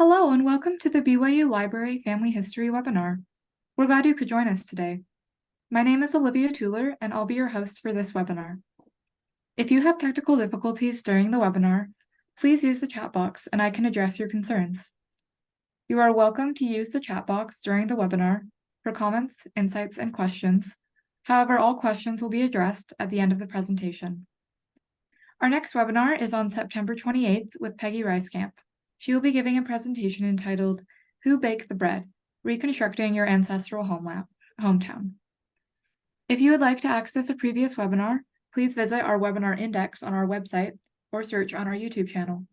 Hello and welcome to the BYU Library Family History webinar. We're glad you could join us today. My name is Olivia Tuller and I'll be your host for this webinar. If you have technical difficulties during the webinar, please use the chat box and I can address your concerns. You are welcome to use the chat box during the webinar for comments, insights, and questions. However, all questions will be addressed at the end of the presentation. Our next webinar is on September 28th with Peggy Reiskamp. She will be giving a presentation entitled, Who Baked the Bread? Reconstructing Your Ancestral Hometown. If you would like to access a previous webinar, please visit our webinar index on our website or search on our YouTube channel.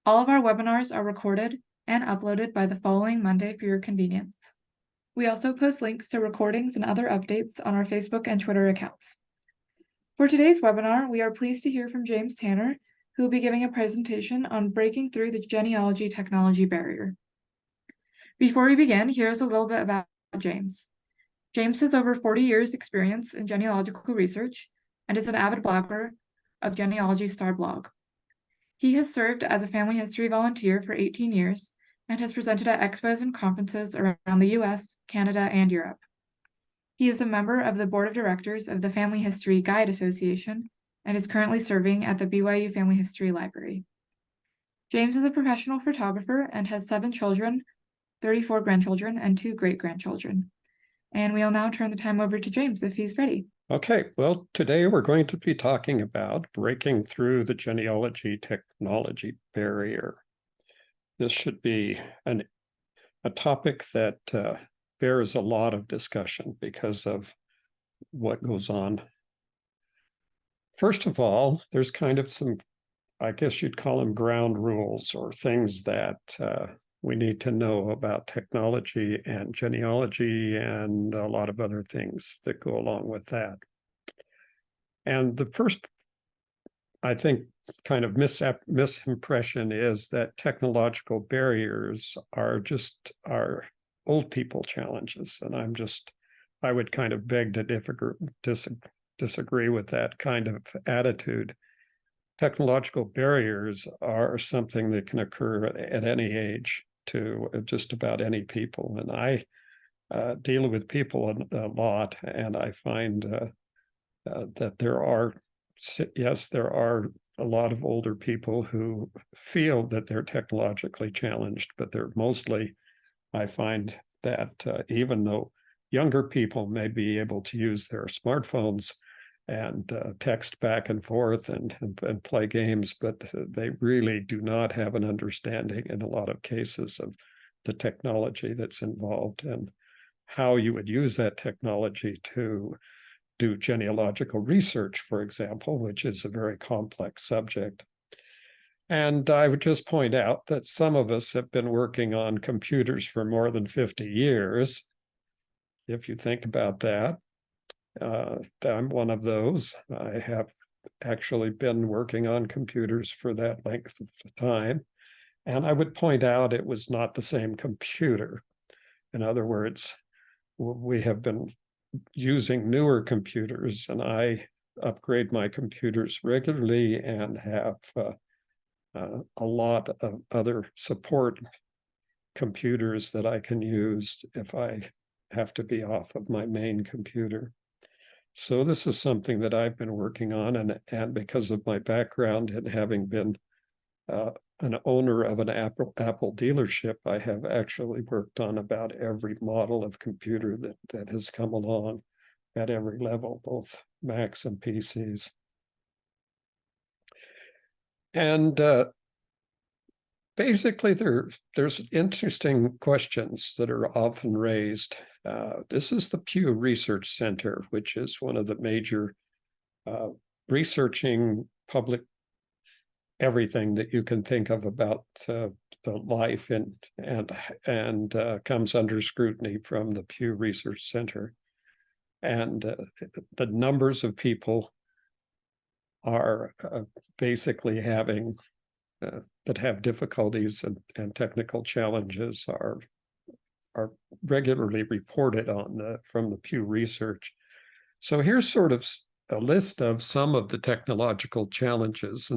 All of our webinars are recorded and uploaded by the following Monday for your convenience. We also post links to recordings and other updates on our Facebook and Twitter accounts. For today's webinar, we are pleased to hear from James Tanner, who will be giving a presentation on breaking through the genealogy technology barrier. Before we begin, here's a little bit about James. James has over 40 years experience in genealogical research and is an avid blogger of Genealogy Star blog. He has served as a family history volunteer for 18 years and has presented at expos and conferences around the US, Canada, and Europe. He is a member of the board of directors of the Family History Guide Association and is currently serving at the BYU Family History Library. James is a professional photographer and has 7 children, 34 grandchildren, and 2 great-grandchildren. And we'll now turn the time over to James if he's ready. Okay, well, today we're going to be talking about breaking through the genealogy technology barrier. This should be a topic that bears a lot of discussion because of what goes on. First of all, there's kind of some, I guess you'd call them ground rules or things that we need to know about technology and genealogy and a lot of other things that go along with that. And the first, I think, kind of misimpression is that technological barriers are just our old people challenges. And I would kind of beg to disagree with that kind of attitude. Technological barriers are something that can occur at any age to just about any people. And I deal with people a lot, and I find that there are a lot of older people who feel that they're technologically challenged, but they're mostly, I find that even though younger people may be able to use their smartphones and text back and forth and play games, but they really do not have an understanding in a lot of cases of the technology that's involved and how you would use that technology to do genealogical research, for example, which is a very complex subject. And I would just point out that some of us have been working on computers for more than 50 years. If you think about that, I'm one of those. I have actually been working on computers for that length of time. And I would point out it was not the same computer. In other words, we have been using newer computers, and I upgrade my computers regularly and have a lot of other support computers that I can use if I have to be off of my main computer. So this is something that I've been working on, and because of my background and having been an owner of an Apple dealership, I have actually worked on about every model of computer that has come along at every level, both Macs and PCs. And basically, there's interesting questions that are often raised. This is the Pew Research Center, which is one of the major researching public everything that you can think of about the life and comes under scrutiny from the Pew Research Center. And the numbers of people are basically having that have difficulties and technical challenges are regularly reported on from the Pew Research. So here's sort of a list of some of the technological challenges,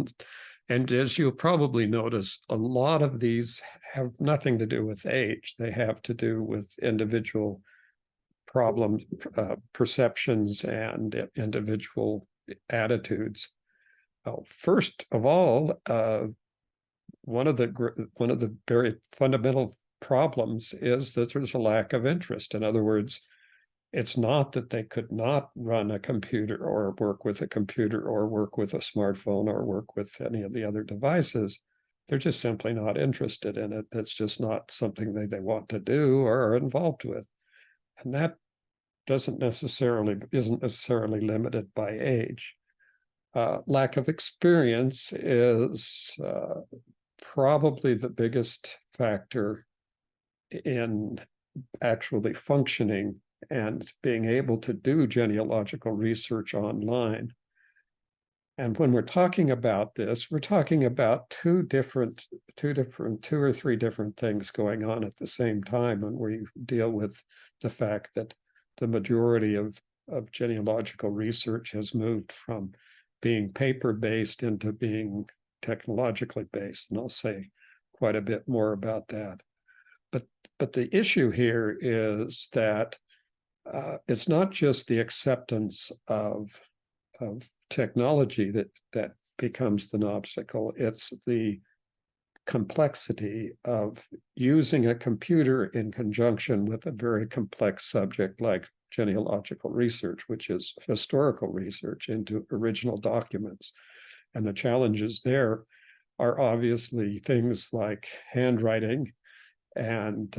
And as you'll probably notice, a lot of these have nothing to do with age. They have to do with individual problems, perceptions, and individual attitudes. First of all, one of the very fundamental problems is that there's a lack of interest. In other words, it's not that they could not run a computer or work with a computer or work with a smartphone or work with any of the other devices. They're just simply not interested in it. That's just not something they want to do or are involved with. And that isn't necessarily limited by age. Lack of experience is probably the biggest factor in actually functioning and being able to do genealogical research online. And when we're talking about this, we're talking about two or three different things going on at the same time when we deal with the fact that the majority of genealogical research has moved from being paper-based into being technologically based. And I'll say quite a bit more about that. But the issue here is that it's not just the acceptance of technology that becomes an obstacle. It's the complexity of using a computer in conjunction with a very complex subject like genealogical research, which is historical research into original documents. And the challenges there are obviously things like handwriting and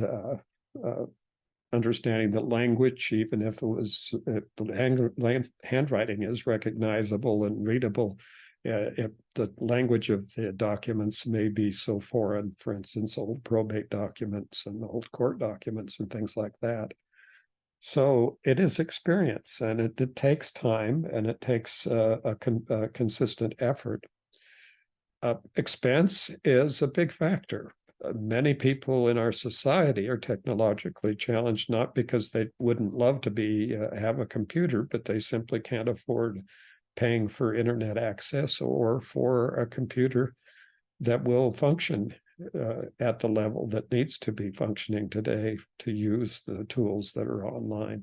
understanding the language, even if it was handwriting is recognizable and readable, if the language of the documents may be so foreign, for instance, old probate documents and old court documents and things like that. So it is experience, and it takes time, and it takes a consistent effort. Expense is a big factor. Many people in our society are technologically challenged, not because they wouldn't love to have a computer, but they simply can't afford paying for internet access or for a computer that will function at the level that needs to be functioning today to use the tools that are online.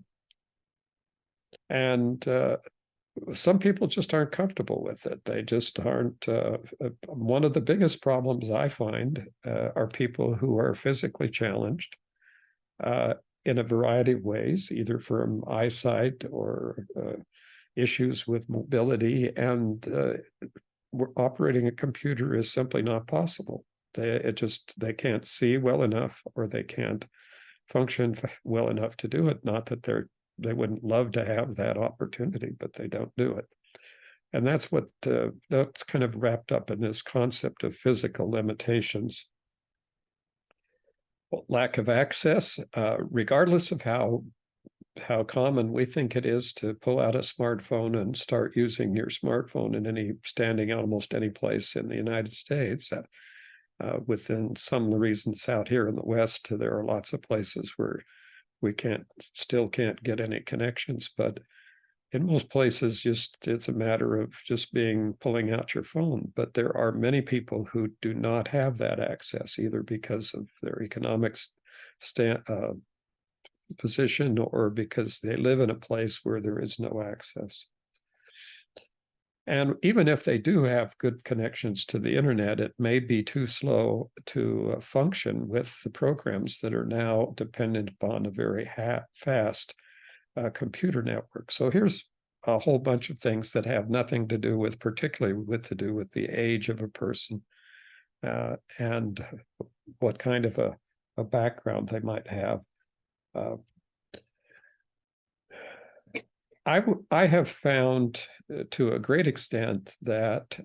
And some people just aren't comfortable with it. They just aren't. One of the biggest problems I find are people who are physically challenged in a variety of ways, either from eyesight or issues with mobility, and operating a computer is simply not possible. They can't see well enough, or they can't function well enough to do it. Not that they wouldn't love to have that opportunity, but they don't do it. And that's kind of wrapped up in this concept of physical limitations. Lack of access, regardless of how common we think it is to pull out a smartphone and start using your smartphone in standing almost any place in the United States. Within some reasons out here in the West, there are lots of places where we still can't get any connections, but in most places, it's a matter of just pulling out your phone. But there are many people who do not have that access, either because of their economic position or because they live in a place where there is no access. And even if they do have good connections to the internet, it may be too slow to function with the programs that are now dependent upon a very fast computer network. So here's a whole bunch of things that have nothing to do with, particularly to do with the age of a person and what kind of a background they might have. I have found to a great extent that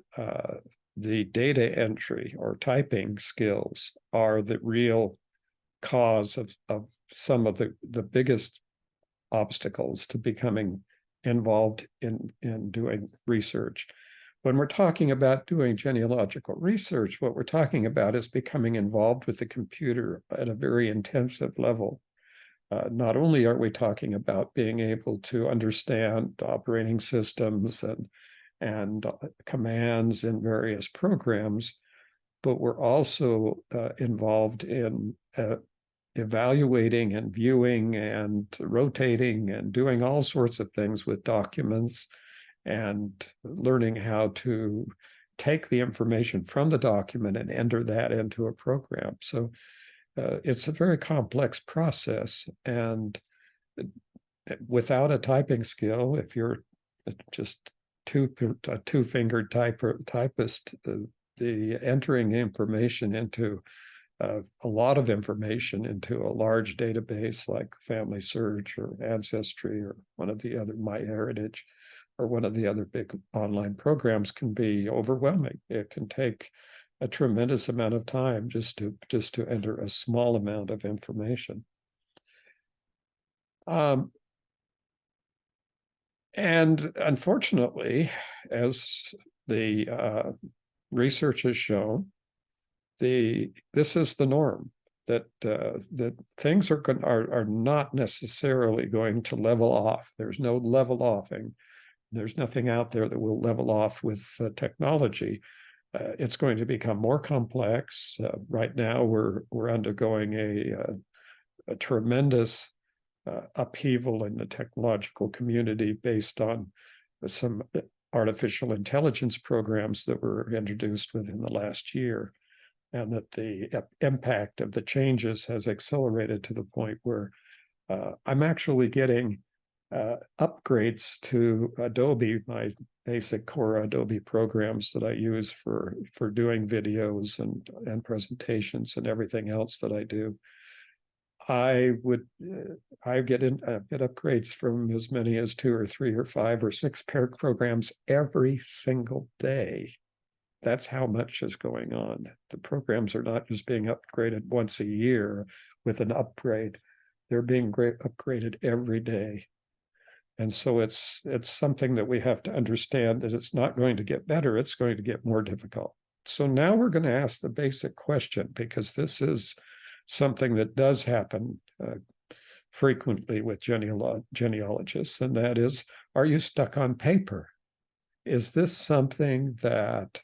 the data entry or typing skills are the real cause of some of the biggest obstacles to becoming involved in doing research. When we're talking about doing genealogical research, what we're talking about is becoming involved with the computer at a very intensive level. Not only are we talking about being able to understand operating systems and commands in various programs, but we're also involved in evaluating and viewing and rotating and doing all sorts of things with documents and learning how to take the information from the document and enter that into a program. So it's a very complex process. And without a typing skill, if you're just a two-fingered typist, the entering information into a lot of information into a large database like Family Search or Ancestry or one of the other MyHeritage or one of the other big online programs can be overwhelming. It can take a tremendous amount of time just to enter a small amount of information. And unfortunately, as the research has shown, this is the norm, that things are not necessarily going to level off. There's no level offing. There's nothing out there that will level off with technology. It's going to become more complex. Right now, we're undergoing a tremendous upheaval in the technological community based on some artificial intelligence programs that were introduced within the last year, and that the impact of the changes has accelerated to the point where I'm actually getting upgrades to Adobe, my basic core Adobe programs that I use for doing videos and presentations and everything else that I do. I get upgrades from as many as 2 or 3 or 5 or 6 paired programs every single day. That's how much is going on. The programs are not just being upgraded once a year with an upgrade. They're being upgraded every day. And so it's something that we have to understand, that it's not going to get better, it's going to get more difficult. So now we're going to ask the basic question, because this is something that does happen frequently with genealogists, and that is, are you stuck on paper? Is this something that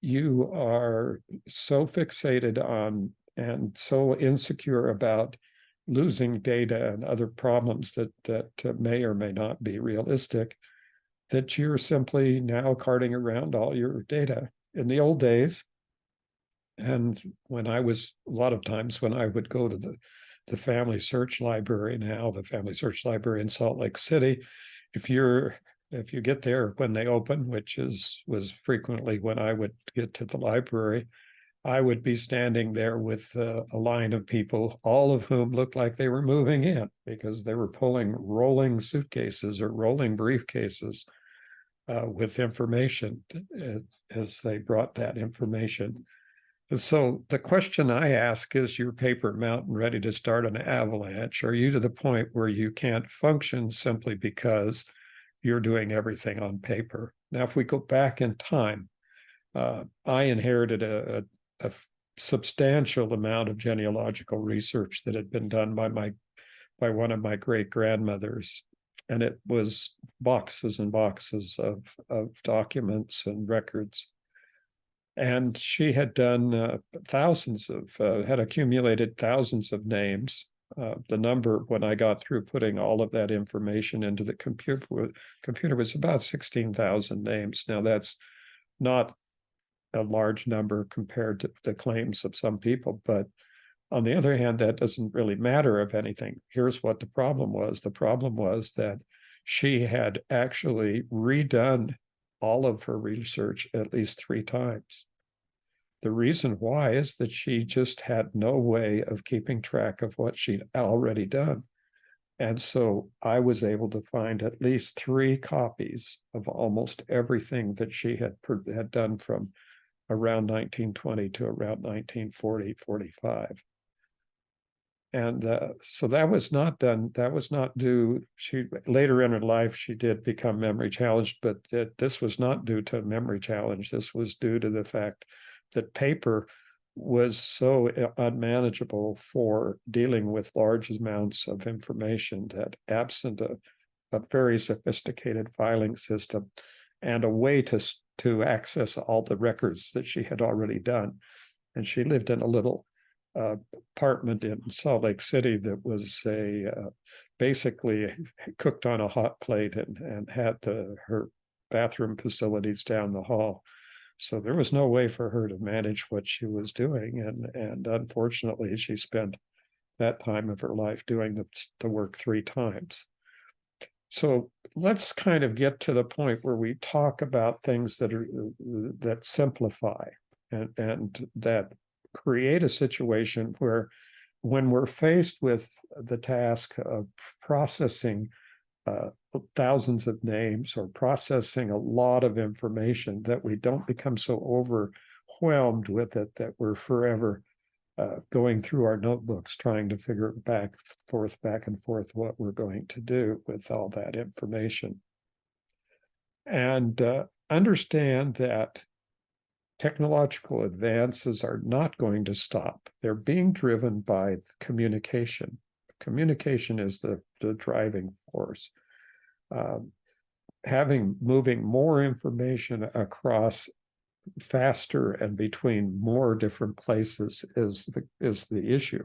you are so fixated on and so insecure about losing data and other problems that may or may not be realistic, that you're simply now carting around all your data? In the old days, and when I was, a lot of times when I would go to the Family Search Library, now the Family Search Library in Salt Lake City, if you get there when they open, which was frequently when I would get to the library, I would be standing there with a line of people, all of whom looked like they were moving in, because they were pulling rolling suitcases or rolling briefcases with information as they brought that information. And so the question I ask is, your paper mountain ready to start an avalanche? Are you to the point where you can't function simply because you're doing everything on paper? Now, if we go back in time, I inherited a substantial amount of genealogical research that had been done by one of my great grandmothers, and it was boxes and boxes of documents and records. And she had done had accumulated thousands of names. The number, when I got through putting all of that information into the computer was about 16,000 names. Now, that's not a large number compared to the claims of some people, but on the other hand, that doesn't really matter of anything. Here's what the problem was. The problem was that she had actually redone all of her research at least 3 times. The reason why is that she just had no way of keeping track of what she'd already done. And so I was able to find at least 3 copies of almost everything that she had done from around 1920 to around 1940, 45. And so that was not done. That was not due. She later in her life, she did become memory challenged, but this was not due to a memory challenge. This was due to the fact that paper was so unmanageable for dealing with large amounts of information that, absent a very sophisticated filing system, and a way to access all the records that she had already done. And she lived in a little apartment in Salt Lake City that was basically cooked on a hot plate and had her bathroom facilities down the hall. So there was no way for her to manage what she was doing. And unfortunately, she spent that time of her life doing the work 3 times. So let's kind of get to the point where we talk about things that simplify and that create a situation where when we're faced with the task of processing thousands of names or processing a lot of information, that we don't become so overwhelmed with it that we're forever going through our notebooks trying to figure back and forth what we're going to do with all that information. And understand that technological advances are not going to stop. They're being driven by communication. Communication is the driving force. Moving more information across faster and between more different places is the issue.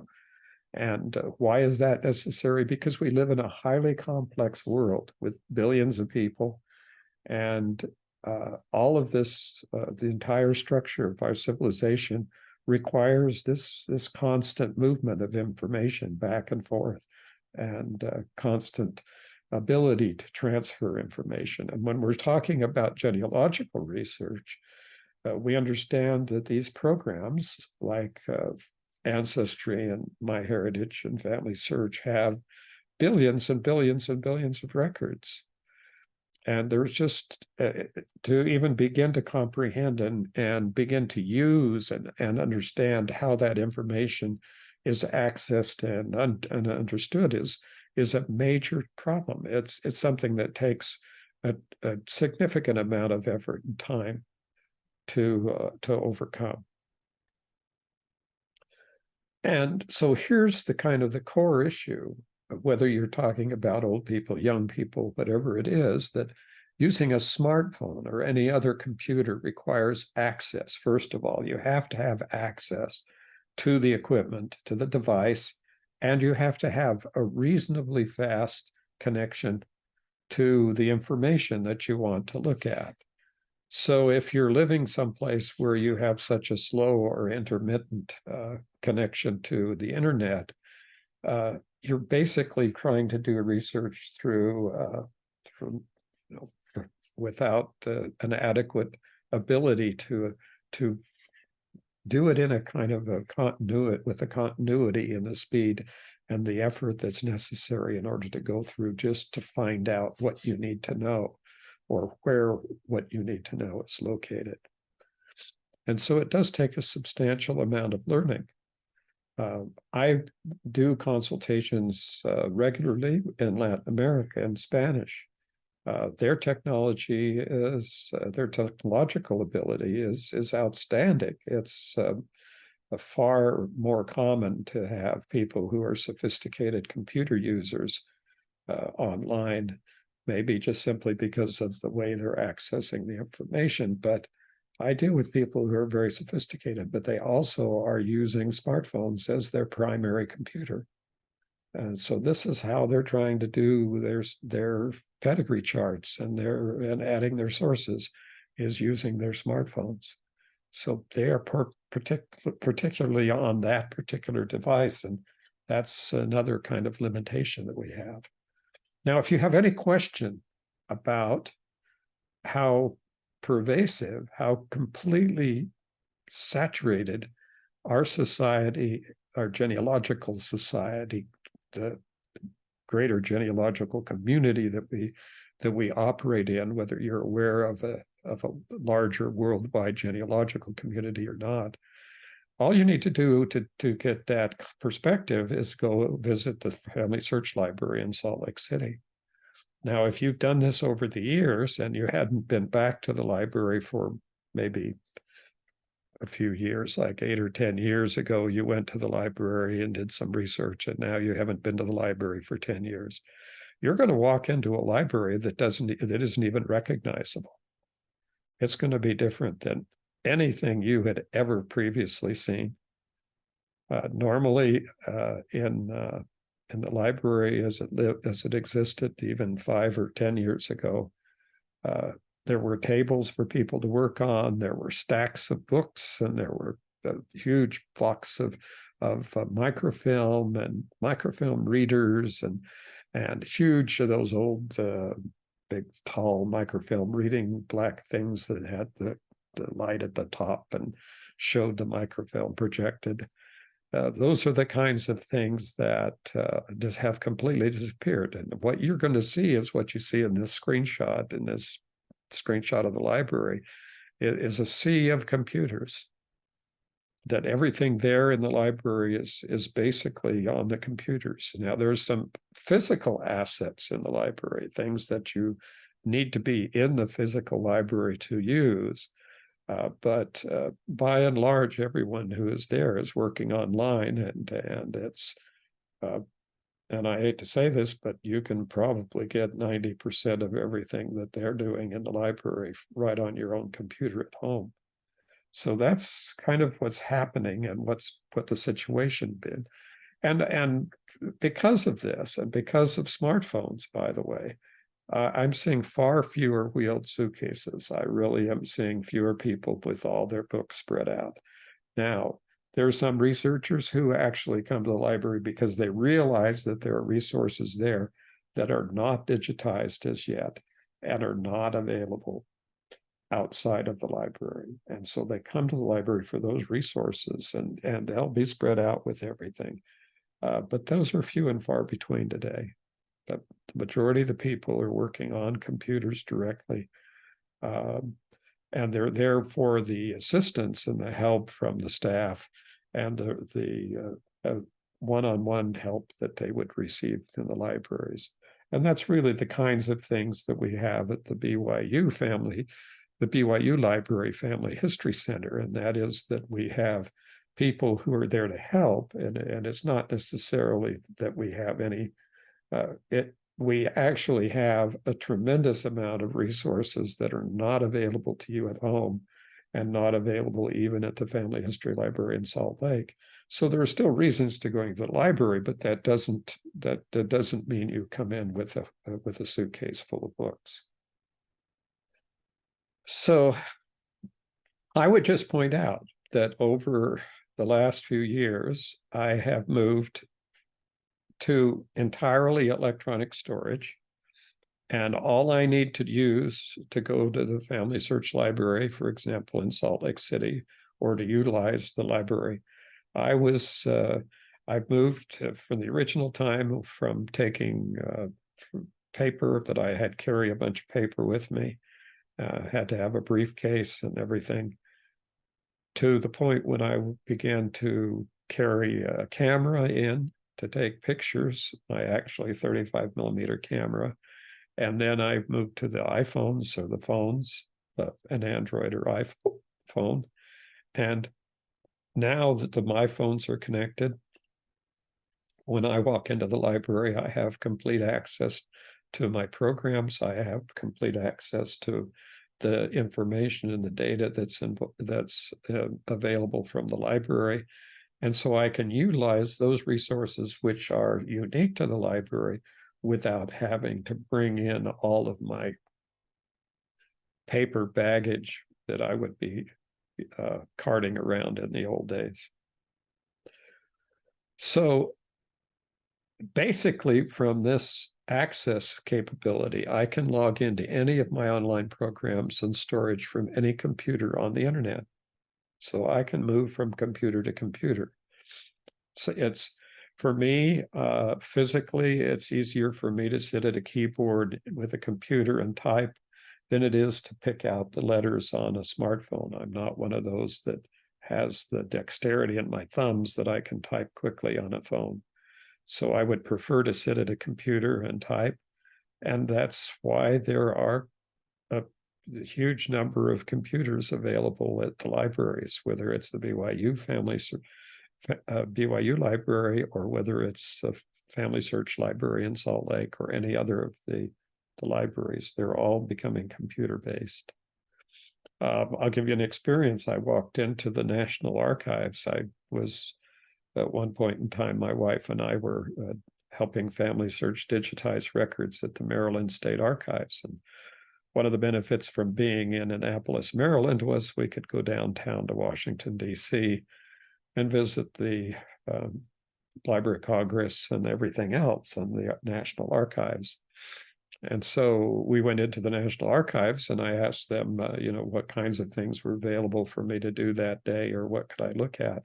And why is that necessary? Because we live in a highly complex world with billions of people, and all of this, the entire structure of our civilization requires this constant movement of information back and forth, and constant ability to transfer information. And when we're talking about genealogical research, we understand that these programs like Ancestry and MyHeritage and Family Search have billions and billions and billions of records. And there's just to even begin to comprehend and begin to use and understand how that information is accessed and understood is a major problem. It's something that takes a significant amount of effort and time to overcome. And so here's the kind of the core issue, whether you're talking about old people, young people, whatever it is, that using a smartphone or any other computer requires access. First of all, you have to have access to the equipment, to the device, and you have to have a reasonably fast connection to the information that you want to look at. So if you're living someplace where you have such a slow or intermittent connection to the internet, you're basically trying to do research without an adequate ability to do it in a kind of a continuity, with a continuity in the speed and the effort that's necessary in order to go through just to find out what you need to know, or where what you need to know is located. And so it does take a substantial amount of learning. I do consultations regularly in Latin America in Spanish. Their technology their technological ability is outstanding. It's far more common to have people who are sophisticated computer users online, maybe just simply because of the way they're accessing the information. But I deal with people who are very sophisticated, but they also are using smartphones as their primary computer. And so this is how they're trying to do their pedigree charts and adding their sources, is using their smartphones. So they are particularly on that particular device, and that's another kind of limitation that we have. Now, if you have any question about how pervasive, how completely saturated our society, our genealogical society, the greater genealogical community that we operate in, whether you're aware of a larger worldwide genealogical community or not, all you need to do to get that perspective is go visit the Family Search Library in Salt Lake City. Now, if you've done this over the years and you hadn't been back to the library for maybe a few years, like 8 or 10 years ago, you went to the library and did some research, and now you haven't been to the library for 10 years, you're going to walk into a library that isn't even recognizable. It's going to be different than anything you had ever previously seen. Normally, in the library as it existed even 5 or 10 years ago, there were tables for people to work on. There were stacks of books, and there were a huge box of microfilm and microfilm readers, and huge of those old big tall microfilm reading black things that had the light at the top and showed the microfilm projected. Those are the kinds of things that just have completely disappeared. And what you're going to see is what you see in this screenshot of the library. It is a sea of computers. That everything there in the library is basically on the computers. Now, there's some physical assets in the library, things that you need to be in the physical library to use. But by and large, everyone who is there is working online, and it's and I hate to say this, but you can probably get 90% of everything that they're doing in the library right on your own computer at home. So that's kind of what's happening and what the situation been. And because of this, and because of smartphones, by the way, I'm seeing far fewer wheeled suitcases. I really am seeing fewer people with all their books spread out. Now, there are some researchers who actually come to the library because they realize that there are resources there that are not digitized as yet and are not available outside of the library. And so they come to the library for those resources, and they'll be spread out with everything. But those are few and far between today. But the majority of the people are working on computers directly. And they're there for the assistance and the help from the staff and the one-on-one help that they would receive in the libraries. And that's really the kinds of things that we have at the BYU Library Family History Center. And that is that we have people who are there to help. And it's not necessarily that we have any, we actually have a tremendous amount of resources that are not available to you at home and not available even at the Family History Library in Salt Lake. So there are still reasons to going to the library, but that doesn't mean you come in with a suitcase full of books. So I would just point out that over the last few years, I have moved to entirely electronic storage. And all I need to use to go to the Family Search Library, for example, in Salt Lake City, or to utilize the library, I moved from the original time from taking paper that I had carry a bunch of paper with me, had to have a briefcase and everything, to the point when I began to carry a camera in to take pictures, my actually 35 millimeter camera. And then I moved to the iPhones or the phones, an Android or iPhone. And now that my phones are connected, when I walk into the library, I have complete access to my programs. I have complete access to the information and the data that's available from the library. And so I can utilize those resources which are unique to the library without having to bring in all of my paper baggage that I would be carting around in the old days. So basically, from this access capability, I can log into any of my online programs and storage from any computer on the internet. So I can move from computer to computer. So it's, for me, physically, it's easier for me to sit at a keyboard with a computer and type than it is to pick out the letters on a smartphone. I'm not one of those that has the dexterity in my thumbs that I can type quickly on a phone. So I would prefer to sit at a computer and type. And that's why there are a huge number of computers available at the libraries, whether it's the BYU library, or whether it's a Family Search Library in Salt Lake, or any other of the libraries. They're all becoming computer-based. I'll give you an experience. I walked into the National Archives. I was, at one point in time, my wife and I were helping Family Search digitize records at the Maryland State Archives. And one of the benefits from being in Annapolis, Maryland, was we could go downtown to Washington, D.C. and visit the Library of Congress and everything else and the National Archives. And so we went into the National Archives and I asked them, what kinds of things were available for me to do that day or what could I look at?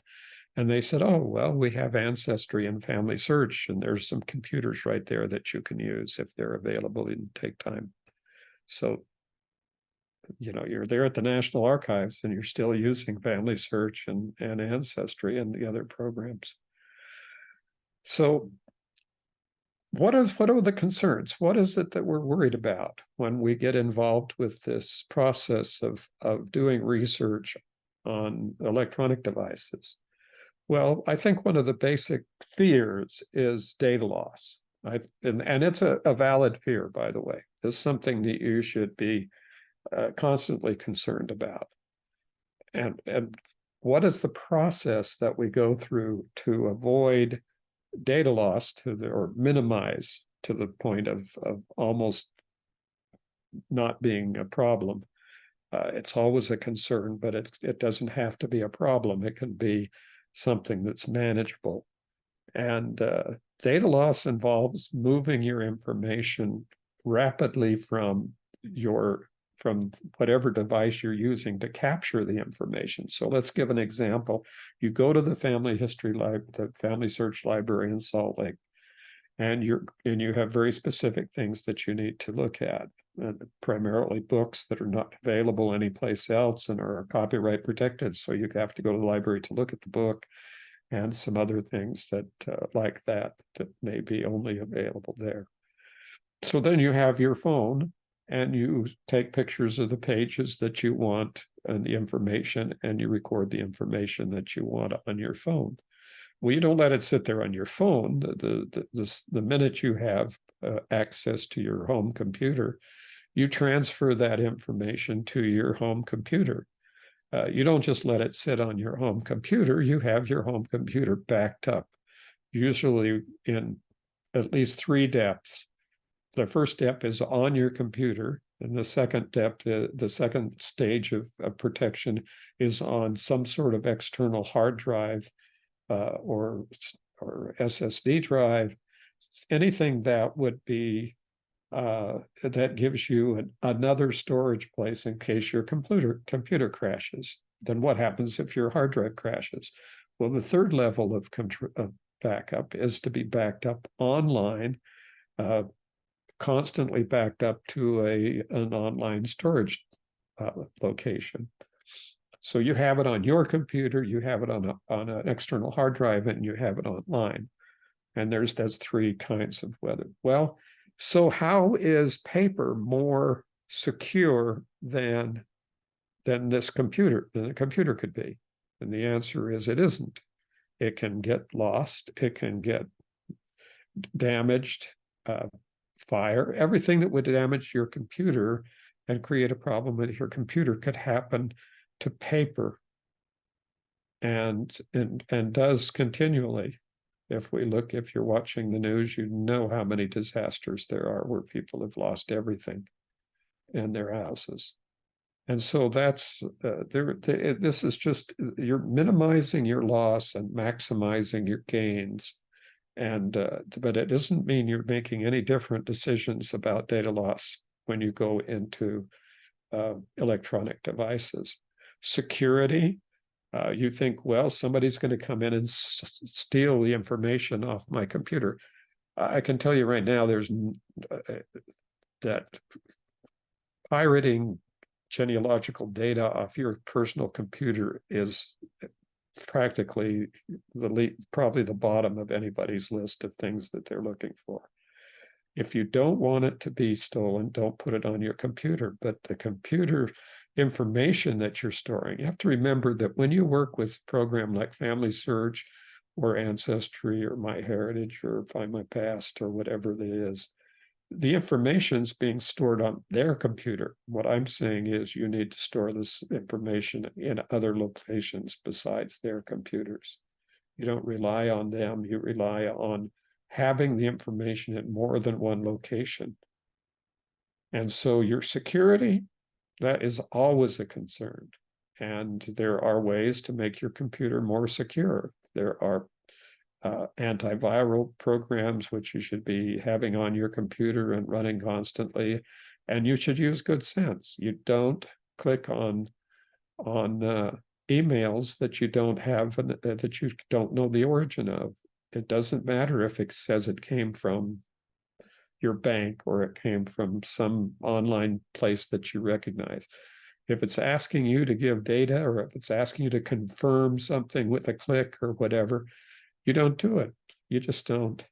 And they said, oh, well, we have Ancestry and Family Search, and there's some computers right there that you can use if they're available and take time. So, you're there at the National Archives and you're still using Family Search and Ancestry and the other programs. So what are the concerns? What is it that we're worried about when we get involved with this process of doing research on electronic devices? Well, I think one of the basic fears is data loss. And it's a valid fear, by the way. It's something that you should be constantly concerned about. And what is the process that we go through to avoid data loss or minimize to the point of almost not being a problem? It's always a concern, but it doesn't have to be a problem. It can be something that's manageable. And data loss involves moving your information rapidly from whatever device you're using to capture the information. So let's give an example. You go to the the Family Search Library in Salt Lake, and you have very specific things that you need to look at, and primarily books that are not available anyplace else and are copyright protected. So you have to go to the library to look at the book, and some other things that like that may be only available there. So then you have your phone and you take pictures of the pages that you want and the information, and you record the information that you want on your phone. Well, you don't let it sit there on your phone. The minute you have access to your home computer, you transfer that information to your home computer. You don't just let it sit on your home computer. You have your home computer backed up, usually in at least 3 depths. The first step is on your computer, and the second step, the second stage of protection, is on some sort of external hard drive or SSD drive, anything that would be that gives you another storage place in case your computer crashes. Then what happens if your hard drive crashes? Well, the third level of backup is to be backed up online, constantly backed up to an online storage location. So you have it on your computer, you have it on an external hard drive, and you have it online. And there's 3 kinds of weather. Well, so how is paper more secure than the computer could be? And the answer is it isn't. It can get lost, it can get damaged, fire, everything that would damage your computer and create a problem with your computer could happen to paper, and does continually. If you're watching the news, you know how many disasters there are where people have lost everything in their houses. And so that's this is just, you're minimizing your loss and maximizing your gains. And but it doesn't mean you're making any different decisions about data loss when you go into electronic devices. Security, you think, well, somebody's going to come in and steal the information off my computer. I can tell you right now, there's that pirating genealogical data off your personal computer is practically probably the bottom of anybody's list of things that they're looking for. If you don't want it to be stolen, don't put it on your computer. But the computer information that you're storing, you have to remember that when you work with a program like Family Search or Ancestry or MyHeritage or Find My Past or whatever it is, the information's being stored on their computer. What I'm saying is you need to store this information in other locations besides their computers. You don't rely on them, you rely on having the information at more than one location. And so your security, that is always a concern. And there are ways to make your computer more secure. There are antiviral programs which you should be having on your computer and running constantly. And you should use good sense. You don't click on emails that you don't have that you don't know the origin of. It doesn't matter if it says it came from your bank or it came from some online place that you recognize. If it's asking you to give data or if it's asking you to confirm something with a click or whatever, you don't do it. You just don't.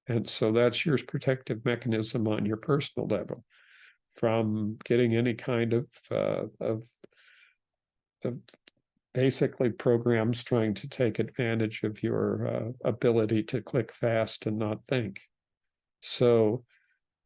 And so that's your protective mechanism on your personal level from getting any kind of basically programs trying to take advantage of your ability to click fast and not think. So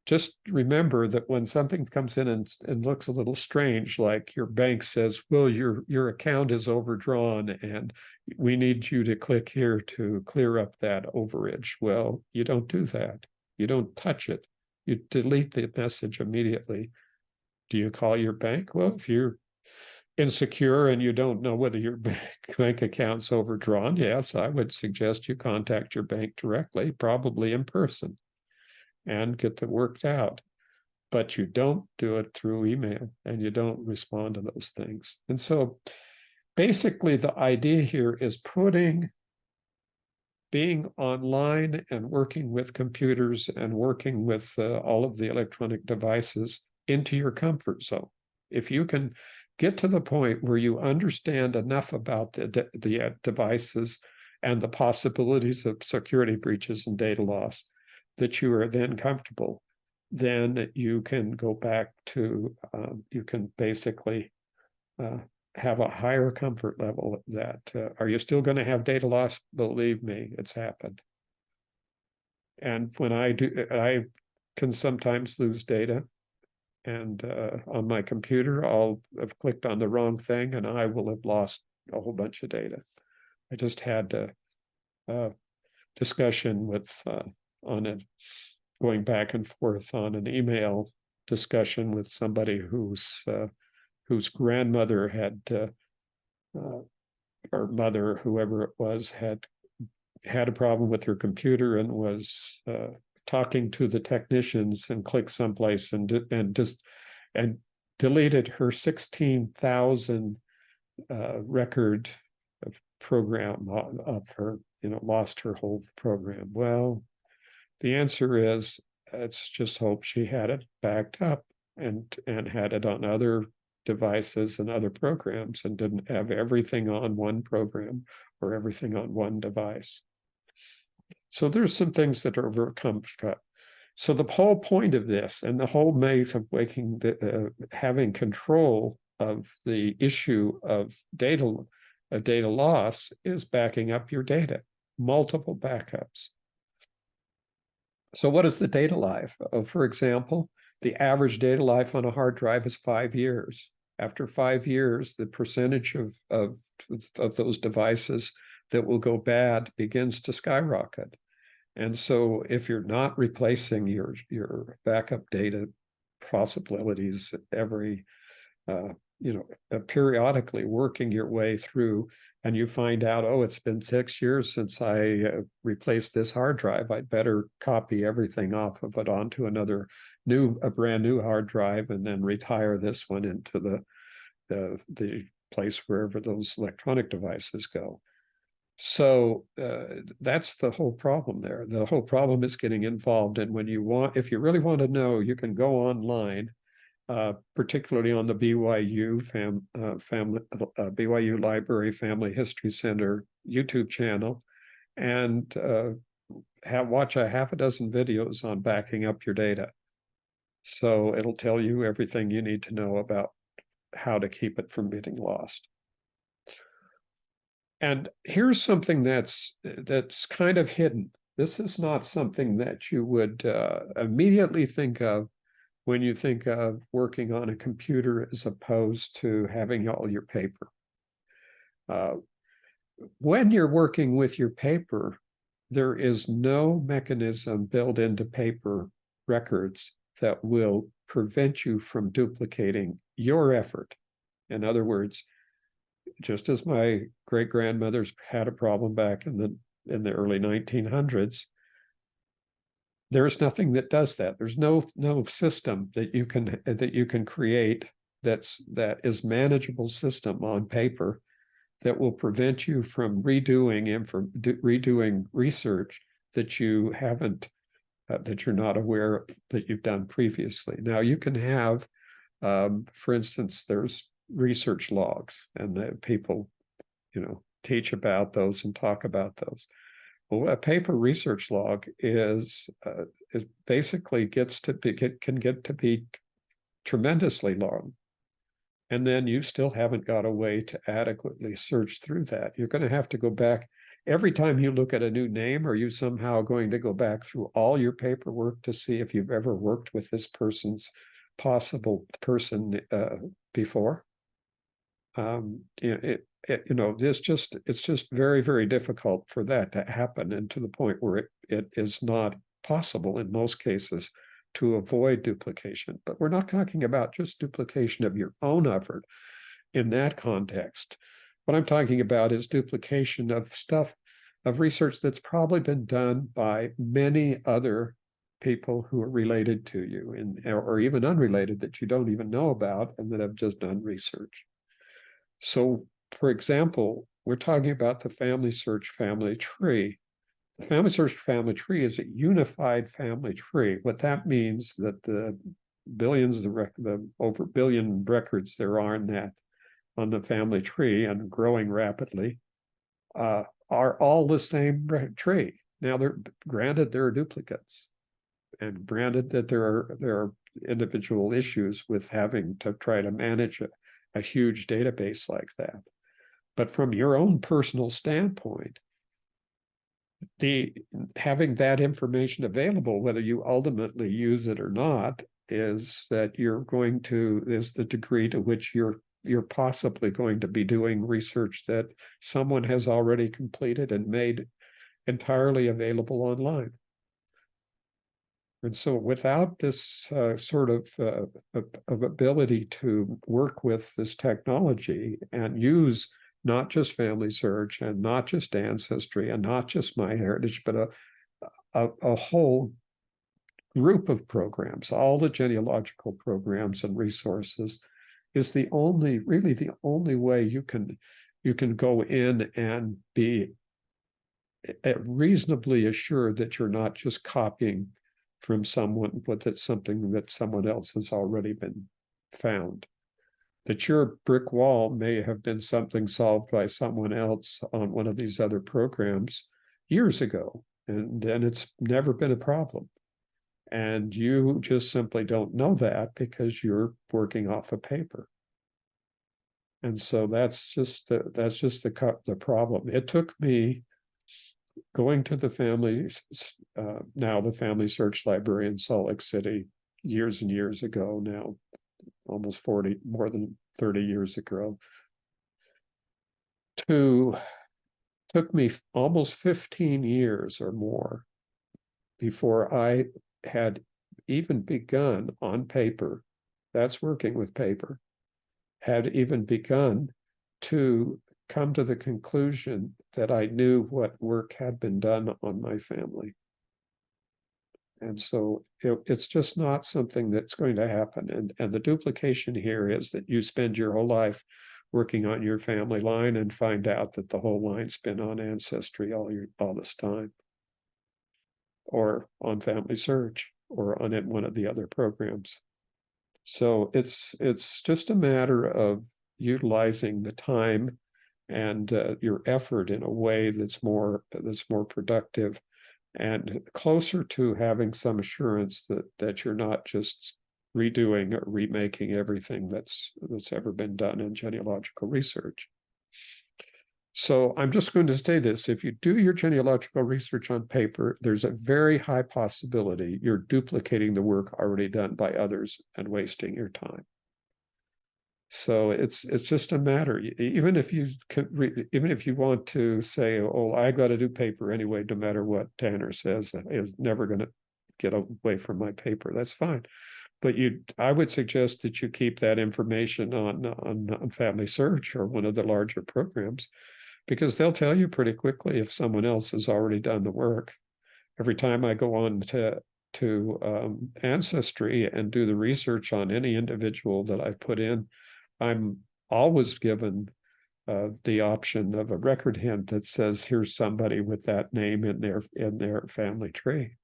just remember that when something comes in and looks a little strange, like your bank says, well, your account is overdrawn and we need you to click here to clear up that overage. Well, you don't do that. You don't touch it. You delete the message immediately. Do you call your bank? Well, if you're insecure and you don't know whether your bank account's overdrawn, yes, I would suggest you contact your bank directly, probably in person, and get that worked out. But you don't do it through email and you don't respond to those things. And so basically the idea here is being online and working with computers and working with all of the electronic devices into your comfort zone. If you can get to the point where you understand enough about the devices and the possibilities of security breaches and data loss, that you are then comfortable, then you can go back to, you can basically have a higher comfort level that, are you still going to have data loss? Believe me, it's happened. And when I do, I can sometimes lose data. And on my computer, I'll have clicked on the wrong thing and I will have lost a whole bunch of data. I just had a discussion with, on it, going back and forth on an email discussion with somebody whose grandmother had, or mother, whoever it was, had a problem with her computer and was talking to the technicians and clicked someplace and deleted her 16,000 record of program of her, lost her whole program. Well, the answer is, let's just hope she had it backed up and had it on other devices and other programs and didn't have everything on one program or everything on one device. So there's some things that are overcome. So the whole point of this and the whole maze of having control of the issue of data loss is backing up your data, multiple backups. So what is the data life? For example, the average data life on a hard drive is 5 years. After 5 years, the percentage of those devices that will go bad begins to skyrocket. And so if you're not replacing your backup data possibilities every, periodically working your way through, and you find out, oh, it's been 6 years since I replaced this hard drive, I'd better copy everything off of it onto a brand new hard drive, and then retire this one into the place wherever those electronic devices go. So that's the whole problem there. The whole problem is getting involved. And if you really want to know, you can go online, particularly on the BYU BYU Library Family History Center YouTube channel, and watch a half a dozen videos on backing up your data. So it'll tell you everything you need to know about how to keep it from getting lost. And here's something that's kind of hidden. This is not something that you would immediately think of when you think of working on a computer as opposed to having all your paper. Uh, when you're working with your paper, there is no mechanism built into paper records that will prevent you from duplicating your effort. In other words, just as my great grandmothers had a problem back in the early 1900s, there's nothing that does that. There's no system that you can create that is manageable system on paper that will prevent you from redoing research that you haven't that you're not aware of that you've done previously. Now you can have, for instance, there's research logs, and the people, teach about those and talk about those. Well, a paper research log is basically can get to be tremendously long. And then you still haven't got a way to adequately search through that. You're going to have to go back every time you look at a new name. Are you somehow going to go back through all your paperwork to see if you've ever worked with this possible person before? It's just very, very difficult for that to happen, and to the point where it is not possible in most cases to avoid duplication. But we're not talking about just duplication of your own effort in that context. What I'm talking about is duplication of research that's probably been done by many other people who are related to you, or even unrelated, that you don't even know about and that have just done research. So, for example, we're talking about the family search family tree. The family search family tree is a unified family tree. What that means that the over billion records there are on the family tree and growing rapidly are all the same tree. Now, granted there are duplicates, and granted that there are individual issues with having to try to manage a huge database like that. But from your own personal standpoint, having that information available, whether you ultimately use it or not, is the degree to which you're possibly going to be doing research that someone has already completed and made entirely available online. And so without this sort of ability to work with this technology and use not just family search and not just ancestry and not just MyHeritage, but a whole group of programs, all the genealogical programs and resources, is really the only way you can go in and be reasonably assured that you're not just copying from someone, but that's something that someone else has already been found. That your brick wall may have been something solved by someone else on one of these other programs years ago, and it's never been a problem. And you just simply don't know that because you're working off of paper. And so that's just the problem. It took me going to the Family Search Library in Salt Lake City years and years ago, now almost 40, more than 30 years ago, took me almost 15 years or more before I had even begun on paper, that's working with paper, had even begun to come to the conclusion that I knew what work had been done on my family. And so it's just not something that's going to happen. And the duplication here is that you spend your whole life working on your family line and find out that the whole line's been on Ancestry all this time, or on Family Search, or on one of the other programs. So it's just a matter of utilizing the time and your effort in a way that's more productive and closer to having some assurance that you're not just redoing or remaking everything that's ever been done in genealogical research. So I'm just going to say this. If you do your genealogical research on paper, there's a very high possibility you're duplicating the work already done by others and wasting your time. So it's just a matter. Even if you even if you want to say, "Oh, I got to do paper anyway, no matter what Tanner says," is never going to get away from my paper. That's fine. But I would suggest that you keep that information on Family Search or one of the larger programs, because they'll tell you pretty quickly if someone else has already done the work. Every time I go on to Ancestry and do the research on any individual that I've put in, I'm always given the option of a record hint that says, here's somebody with that name in their family tree.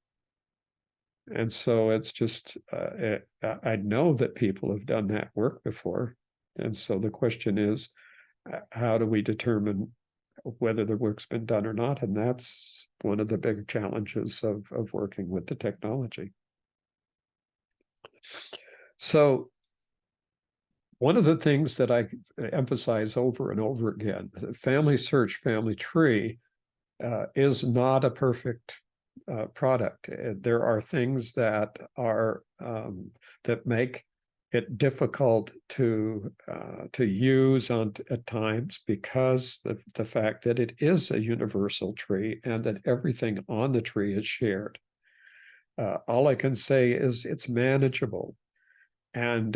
And so it's just, I know that people have done that work before. And so the question is, how do we determine whether the work's been done or not? And that's one of the big challenges of working with the technology. So one of the things that I emphasize over and over again, Family Search, Family Tree is not a perfect product. There are things that are that make it difficult to use at times, because the fact that it is a universal tree and that everything on the tree is shared. All I can say is it's manageable, and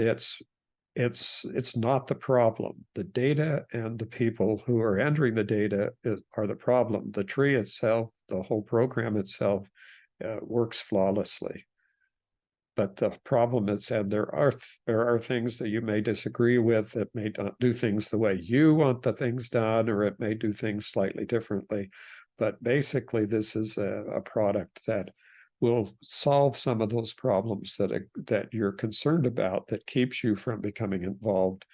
it's not the problem. The data and the people who are entering the data are the problem. The tree itself, the whole program itself, works flawlessly. But the problem is, and there are things that you may disagree with. It may not do things the way you want the things done, or it may do things slightly differently. But basically, this is a product that will solve some of those problems that you're concerned about, that keeps you from becoming involved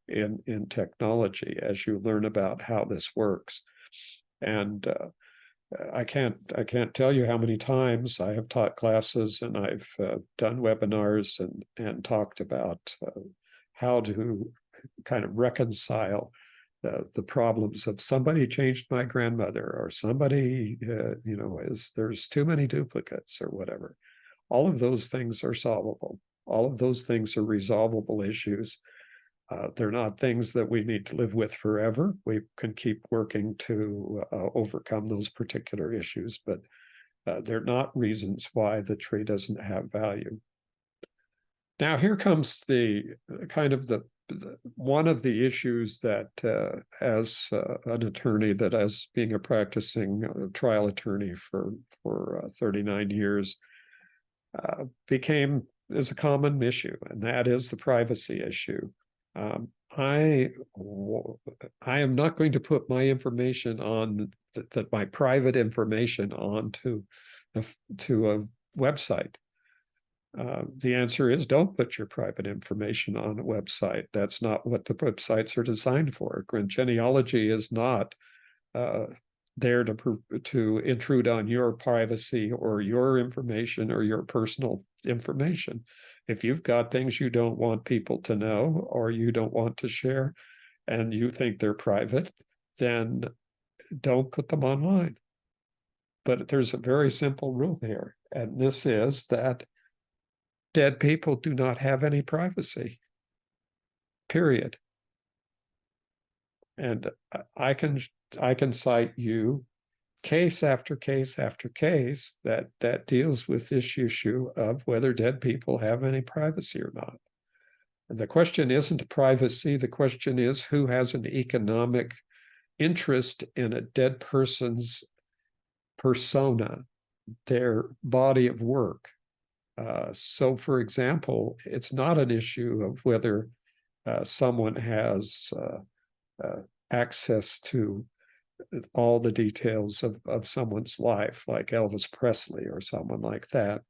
in technology as you learn about how this works. And I can't tell you how many times I have taught classes and I've done webinars and talked about how to kind of reconcile the problems of somebody changed my grandmother, or somebody there's too many duplicates or whatever. All of those things are solvable. All of those things are resolvable issues. They're not things that we need to live with forever. We can keep working to overcome those particular issues, but they're not reasons why the tree doesn't have value. Now, here comes the kind of the one of the issues that as an attorney, that as being a practicing trial attorney for 39 years, is a common issue, and that is the privacy issue. I am not going to put my information on my private information onto to a website. The answer is, don't put your private information on a website. That's not what the websites are designed for. Genealogy is not there to intrude on your privacy or your information or your personal information. If you've got things you don't want people to know or you don't want to share and you think they're private, then don't put them online. But there's a very simple rule here, and this is that dead people do not have any privacy, period. And I can cite you case after case after case that deals with this issue of whether dead people have any privacy or not. And the question isn't privacy. The question is, who has an economic interest in a dead person's persona, their body of work. So, for example, it's not an issue of whether someone has access to all the details of someone's life, like Elvis Presley or someone like that.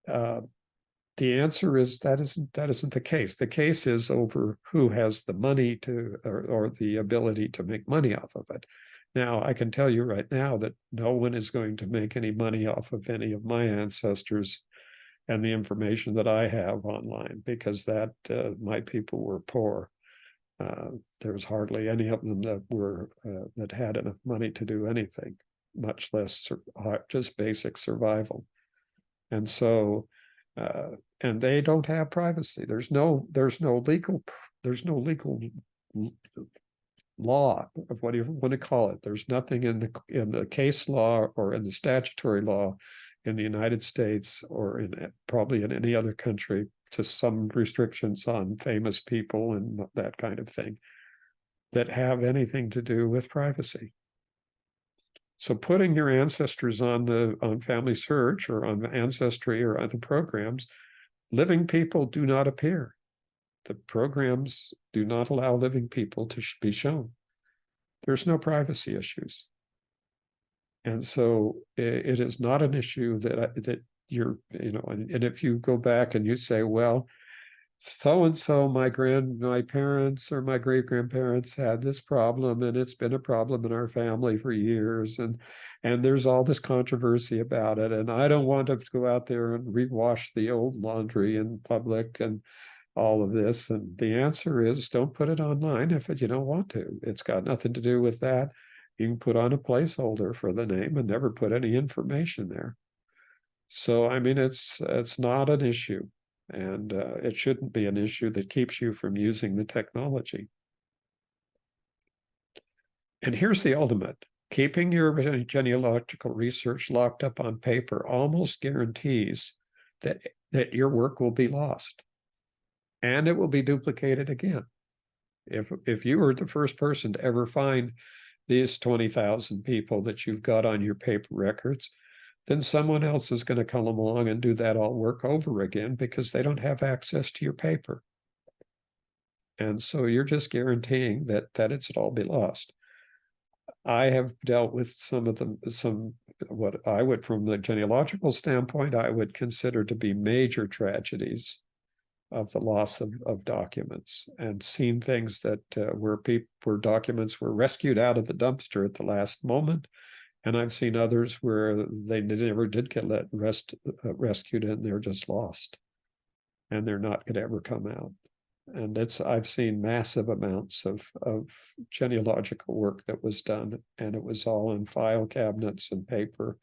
The answer is that isn't the case. The case is over who has the money to or the ability to make money off of it. Now, I can tell you right now that no one is going to make any money off of any of my ancestors and the information that I have online, because that my people were poor. There's hardly any of them that were that had enough money to do anything, much less just basic survival. And so, and they don't have privacy. There's no legal law of what you want to call it. There's nothing in the case law or in the statutory law in the United States or in probably in any other country, to some restrictions on famous people and that kind of thing, that have anything to do with privacy. So putting your ancestors on Family Search or on Ancestry or other programs, living people do not appear. The programs do not allow living people to be shown. There's no privacy issues. And so it is not an issue that you're, and if you go back and you say, well, so-and-so, my parents or my great-grandparents had this problem, and it's been a problem in our family for years, and there's all this controversy about it, and I don't want to go out there and rewash the old laundry in public and all of this. And the answer is, don't put it online if you don't want to. It's got nothing to do with that. You can put on a placeholder for the name and never put any information there. So, I mean, it's not an issue, and it shouldn't be an issue that keeps you from using the technology. And here's the ultimate. Keeping your genealogical research locked up on paper almost guarantees that your work will be lost, and it will be duplicated again. If you were the first person to ever find these 20,000 people that you've got on your paper records, then someone else is going to come along and do that all work over again because they don't have access to your paper. And so you're just guaranteeing that it's all be lost. I have dealt with what I would, from the genealogical standpoint, I would consider to be major tragedies of the loss of documents, and seen things that where documents were rescued out of the dumpster at the last moment. And I've seen others where they never did get rescued, and they're just lost, and they're not going to ever come out. And I've seen massive amounts of genealogical work that was done, and it was all in file cabinets and paper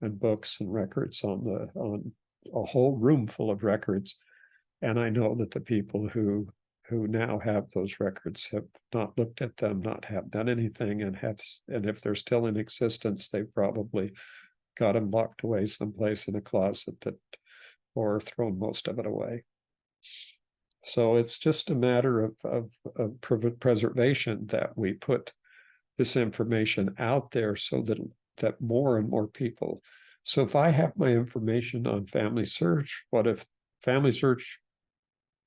and books and records on a whole room full of records. And I know that the people who now have those records have not looked at them, not have done anything, and if they're still in existence, they've probably got them locked away someplace in a closet or thrown most of it away. So it's just a matter of preservation, that we put this information out there so that more and more people. So if I have my information on Family Search, what if Family Search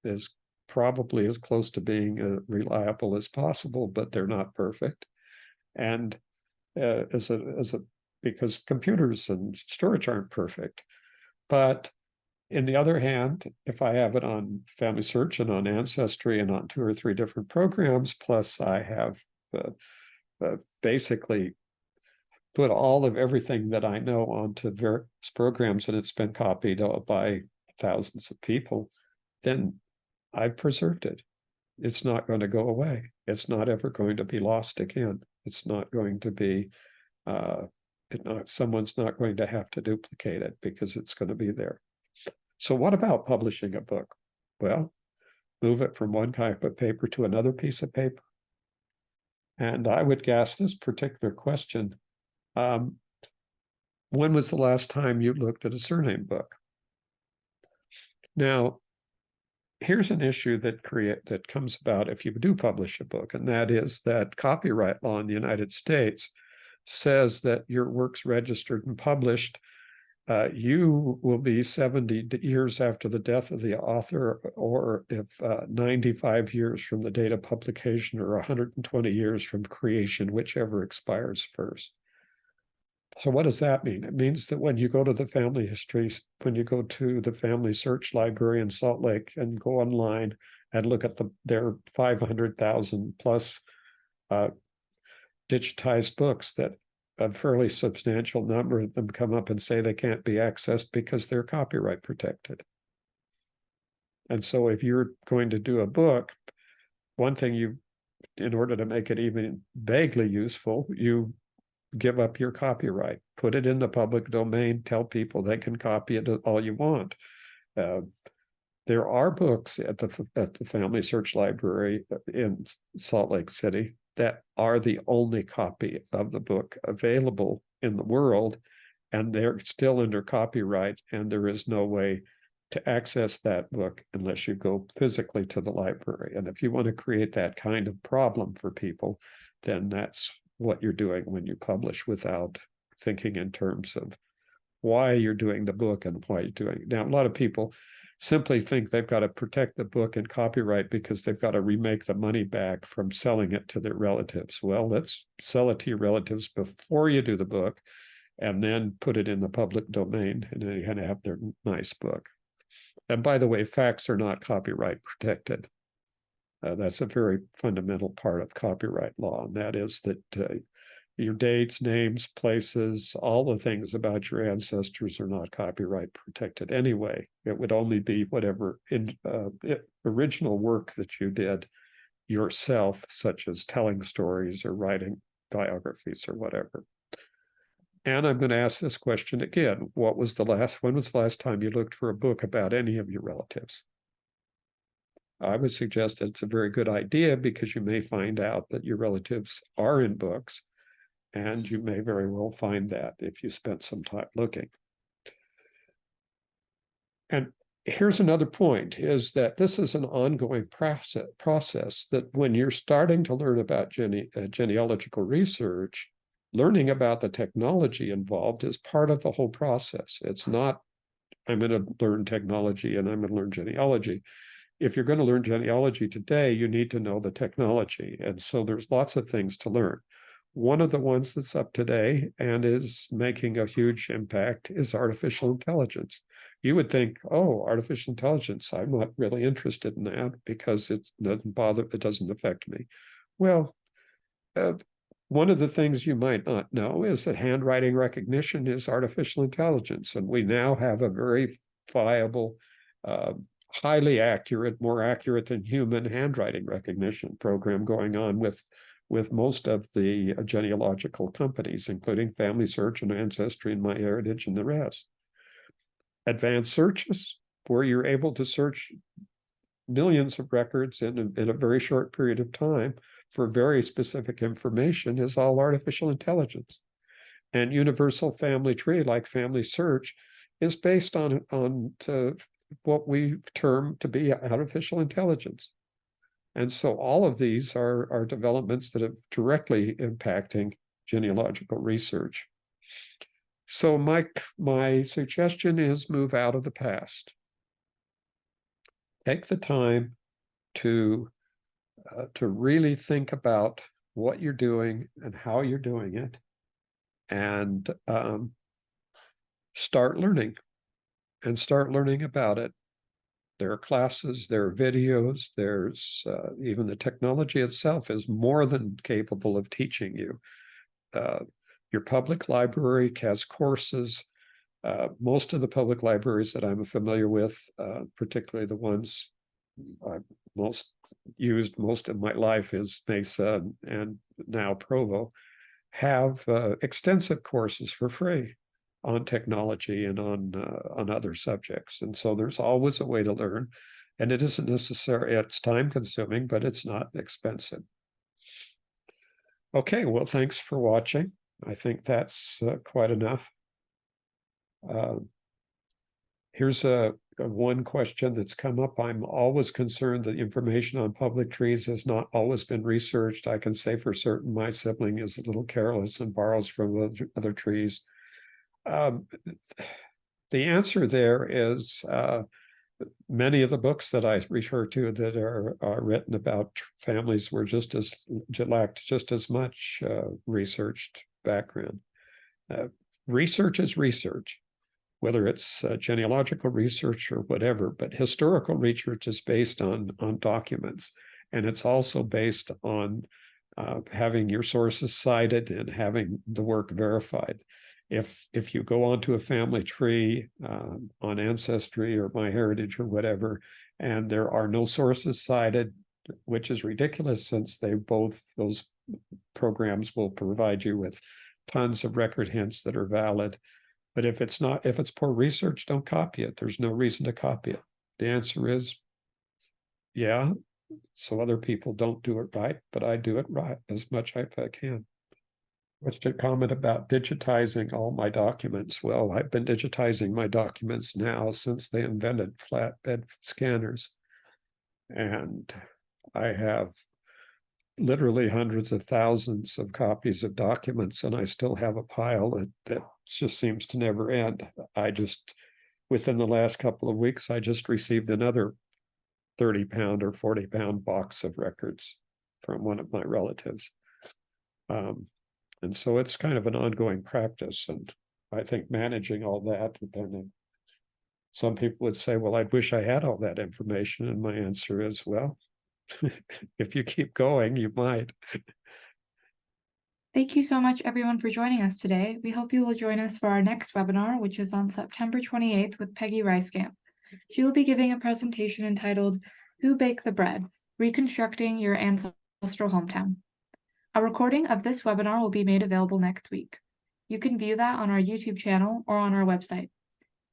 is probably as close to being reliable as possible, but they're not perfect. And because computers and storage aren't perfect. But in the other hand, if I have it on Family Search and on Ancestry and on 2 or 3 different programs, plus I have basically put all of everything that I know onto various programs, and it's been copied by thousands of people, then I've preserved it. It's not going to go away. It's not ever going to be lost again. It's not going to be, someone's not going to have to duplicate it because it's going to be there. So what about publishing a book? Well, move it from one type of paper to another piece of paper. And I would ask this particular question. When was the last time you looked at a surname book? Now, here's an issue that comes about if you do publish a book, and that is that copyright law in the United States says that your work's registered and published. You will be 70 years after the death of the author, or if 95 years from the date of publication, or 120 years from creation, whichever expires first. So what does that mean? It means that when you go to the Family Search library in Salt Lake and go online and look at their 500,000 plus digitized books, that a fairly substantial number of them come up and say they can't be accessed because they're copyright protected. And so if you're going to do a book, one thing you in order to make it even vaguely useful, you give up your copyright, put it in the public domain, tell people they can copy it all you want. There are books at the Family Search Library in Salt Lake City that are the only copy of the book available in the world, and they're still under copyright, and there is no way to access that book unless you go physically to the library. And if you want to create that kind of problem for people, then that's what you're doing when you publish without thinking in terms of why you're doing the book and why you're doing it. Now, a lot of people simply think they've got to protect the book and copyright because they've got to remake the money back from selling it to their relatives. Well, let's sell it to your relatives before you do the book and then put it in the public domain, and then you're going to have their nice book. And by the way, facts are not copyright protected. That's a very fundamental part of copyright law, and that is that your dates, names, places, all the things about your ancestors are not copyright protected anyway. It would only be whatever original work that you did yourself, such as telling stories or writing biographies or whatever. And I'm going to ask this question again. When was the last time you looked for a book about any of your relatives? I would suggest that it's a very good idea because you may find out that your relatives are in books, and you may very well find that if you spent some time looking. And here's another point, is that this is an ongoing process that when you're starting to learn about genealogical research, learning about the technology involved is part of the whole process. It's not, I'm going to learn technology and I'm going to learn genealogy. If you're going to learn genealogy today, you need to know the technology. And so there's lots of things to learn. One of the ones that's up today and is making a huge impact is artificial intelligence. You would think, oh, artificial intelligence, I'm not really interested in that because it doesn't affect me. Well, one of the things you might not know is that handwriting recognition is artificial intelligence. And we now have a very viable, highly accurate, more accurate than human handwriting recognition program going on with most of the genealogical companies, including Family Search and Ancestry and MyHeritage and the rest. Advanced searches, where you're able to search millions of records in a very short period of time for very specific information, is all artificial intelligence. And universal family tree, like Family Search, is based on what we term to be artificial intelligence. And so all of these are developments that are directly impacting genealogical research. So my suggestion is move out of the past. Take the time to really think about what you're doing and how you're doing it, and start learning about it. There are classes, there are videos, there's even the technology itself is more than capable of teaching you. Your public library has courses. Most of the public libraries that I'm familiar with, particularly the ones I've used most of my life, is Mesa and now Provo, have extensive courses for free on technology and on other subjects. And so there's always a way to learn, and it isn't necessary, it's time consuming, but it's not expensive. Okay, well, thanks for watching. I think that's quite enough. Here's one question that's come up. I'm always concerned that information on public trees has not always been researched. I can say for certain my sibling is a little careless and borrows from other trees. The answer there is many of the books that I refer to that are written about families were lacked just as much researched background. Research is research, whether it's genealogical research or whatever, but historical research is based on documents, and it's also based on having your sources cited and having the work verified. If you go onto a family tree on Ancestry or MyHeritage or whatever, and there are no sources cited, which is ridiculous since those programs will provide you with tons of record hints that are valid. But if it's poor research, don't copy it. There's no reason to copy it. The answer is, yeah, so other people don't do it right, but I do it right as much as I can. What's your comment about digitizing all my documents? Well, I've been digitizing my documents now since they invented flatbed scanners. And I have literally hundreds of thousands of copies of documents, and I still have a pile that just seems to never end. Within the last couple of weeks, I just received another 30-pound or 40-pound box of records from one of my relatives. And so it's kind of an ongoing practice. And I think managing all that, depending, some people would say, well, I wish I had all that information. And my answer is, well, if you keep going, you might. Thank you so much, everyone, for joining us today. We hope you will join us for our next webinar, which is on September 28th with Peggy Reiskamp. She will be giving a presentation entitled, Who Baked the Bread? Reconstructing Your Ancestral Hometown. A recording of this webinar will be made available next week. You can view that on our YouTube channel or on our website.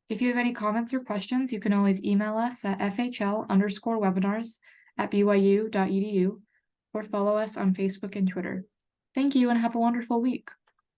If you have any comments or questions, you can always email us at fhl_webinars@byu.edu or follow us on Facebook and Twitter. Thank you and have a wonderful week.